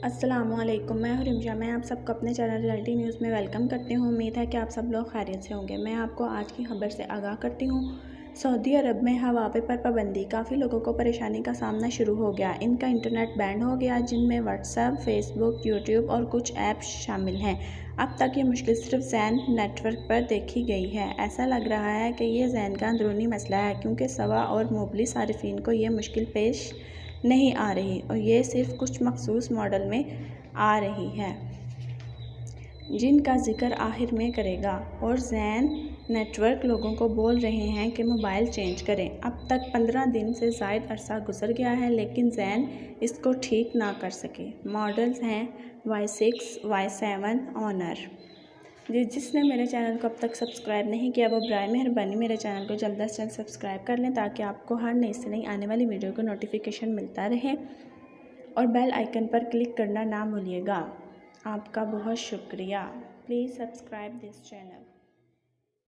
अस्सलामुअलैकुम, मैं हूं रिमशा। मैं आप सबको अपने चैनल रियलिटी न्यूज़ में वेलकम करती हूं। उम्मीद है कि आप सब लोग खैरियत से होंगे। मैं आपको आज की खबर से आगाह करती हूं। सऊदी अरब में हवावे पर पाबंदी, काफ़ी लोगों को परेशानी का सामना शुरू हो गया। इनका इंटरनेट बैंड हो गया, जिनमें व्हाट्सएप, फेसबुक, यूट्यूब और कुछ ऐप्स शामिल हैं। अब तक ये मुश्किल सिर्फ ज़ैन नेटवर्क पर देखी गई है। ऐसा लग रहा है कि ये ज़ैन का अंदरूनी मसला है, क्योंकि सवा और मोबली सारिफिन को ये मुश्किल पेश नहीं आ रही और ये सिर्फ कुछ मखसूस मॉडल में आ रही है, जिनका जिक्र आखिर में करेगा। और ज़ैन नेटवर्क लोगों को बोल रहे हैं कि मोबाइल चेंज करें। अब तक 15 दिन से ज़ायद अरसा गुजर गया है, लेकिन ज़ैन इसको ठीक ना कर सके। मॉडल्स हैं Y6, Y7 ऑनर। जिसने मेरे चैनल को अब तक सब्सक्राइब नहीं किया, वो बराए मेहरबानी मेरे चैनल को जल्द से जल्द सब्सक्राइब कर लें, ताकि आपको हर नई से नई आने वाली वीडियो को नोटिफिकेशन मिलता रहे। और बेल आइकन पर क्लिक करना ना भूलिएगा। आपका बहुत शुक्रिया। Please subscribe this channel.